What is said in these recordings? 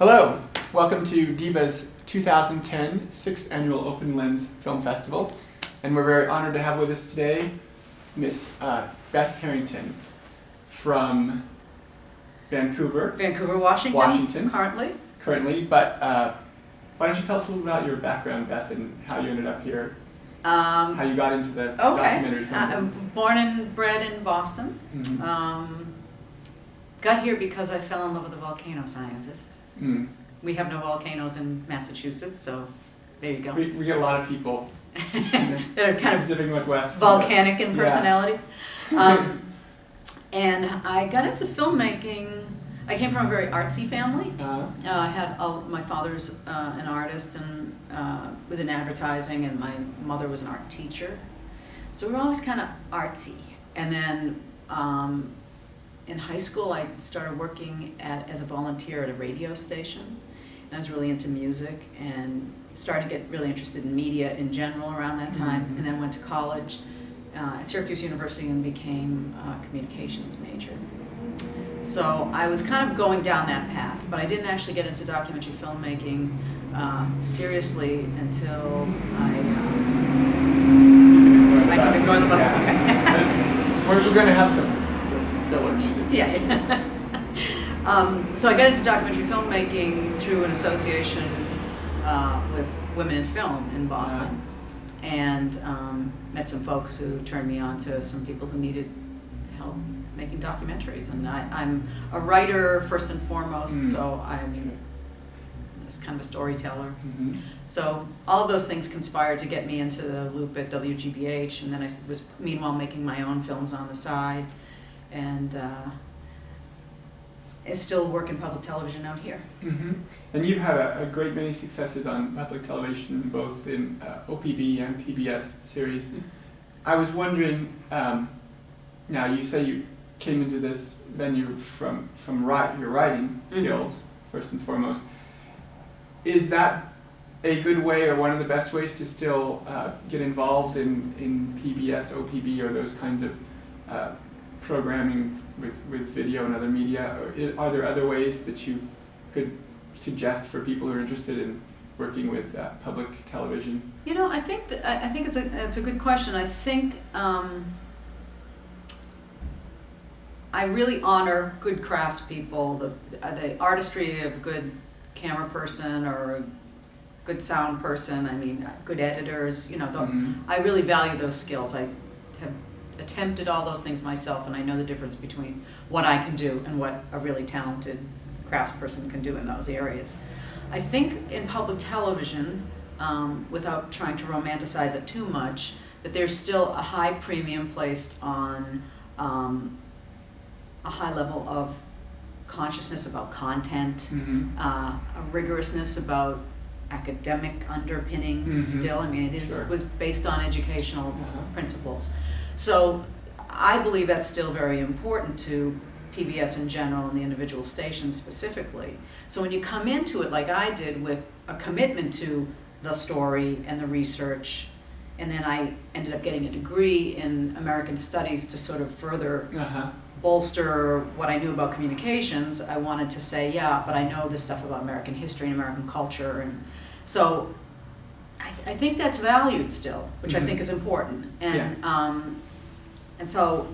Hello, welcome to DIVA's 2010 6th Annual OpenLens Film Festival, and we're very honored to have with us today Miss Beth Harrington from Vancouver, Washington, currently. But why don't you tell us a little about your background, Beth, and how you ended up here, how you got into the documentary film business. I'm born and bred in Boston. Mm-hmm. Got here because I fell in love with a volcano scientist. Mm. We have no volcanoes in Massachusetts, so there you go. We get a lot of people that are kind of Pacific Northwest, volcanic in personality. Yeah. And I got into filmmaking. I came from a very artsy family. I had my father's an artist and was in advertising, and my mother was an art teacher. So we were always kind of artsy. And then in high school, I started working as a volunteer at a radio station. And I was really into music and started to get really interested in media in general around that time. Mm-hmm. And then went to college at Syracuse University and became a communications major. So I was kind of going down that path, but I didn't actually get into documentary filmmaking seriously until I can ignore the bus. Yeah. Okay. We're going to have some filler music. Yeah. So I got into documentary filmmaking through an association with Women in Film in Boston, and met some folks who turned me on to some people who needed help making documentaries. And I'm a writer first and foremost, so I'm just kind of a storyteller. Mm-hmm. So all of those things conspired to get me into the loop at WGBH, and then I was meanwhile making my own films on the side, and I still work in public television out here. Mm-hmm. And you've had a great many successes on public television, both in OPB and PBS series. Mm-hmm. I was wondering, now you say you came into this venue from your writing skills, first and foremost. Is that a good way or one of the best ways to still get involved in PBS, OPB, or those kinds of programming with video and other media? Or are there other ways that you could suggest for people who are interested in working with public television? You know, I think it's a good question. I think I really honor good craftspeople, the artistry of a good camera person or a good sound person. I mean, good editors. You know, I really value those skills. I have attempted all those things myself, and I know the difference between what I can do and what a really talented craftsperson can do in those areas. I think in public television, without trying to romanticize it too much, that there's still a high premium placed on a high level of consciousness about content, a rigorousness about academic underpinnings still. I mean, it was based on educational principles. So I believe that's still very important to PBS in general and the individual stations specifically. So when you come into it like I did with a commitment to the story and the research, and then I ended up getting a degree in American Studies to sort of further bolster what I knew about communications, I wanted to say, yeah, but I know this stuff about American history and American culture. And so I think that's valued still, which I think is important. And so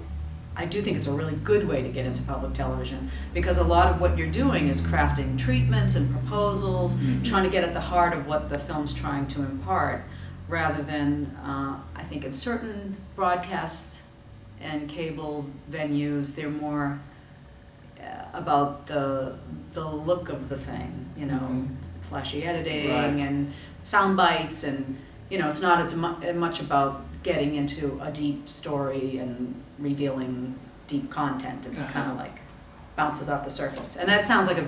I do think it's a really good way to get into public television, because a lot of what you're doing is crafting treatments and proposals, trying to get at the heart of what the film's trying to impart, rather than, I think in certain broadcast and cable venues, they're more about the look of the thing, you know, flashy editing and sound bites, and you know, it's not as much about getting into a deep story and revealing deep content. It's kind of like bounces off the surface, and that sounds like a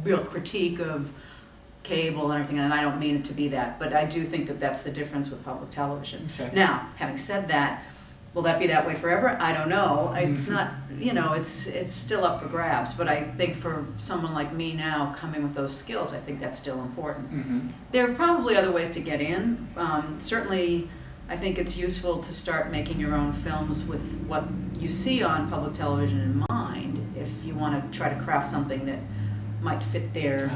real critique of cable and everything, and I don't mean it to be that, but I do think that that's the difference with public television. Now, having said that, will that be that way forever? I don't know. It's not, you know, it's still up for grabs, but I think for someone like me now coming with those skills, I think that's still important. There are probably other ways to get in. Certainly, I think it's useful to start making your own films with what you see on public television in mind, if you want to try to craft something that might fit their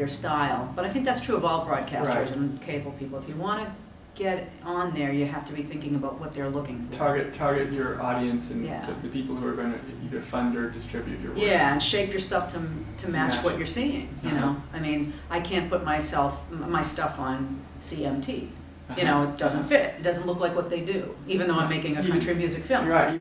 style. But I think that's true of all broadcasters Right. and cable people. If you want to get on there, you have to be thinking about what they're looking for. Target your audience and Yeah. the people who are going to either fund or distribute your work. Yeah, and shape your stuff to match Match what it. you're seeing, you know? I mean, I can't put my stuff on CMT. You know, it doesn't fit. It doesn't look like what they do, even though I'm making a country music film. You're right.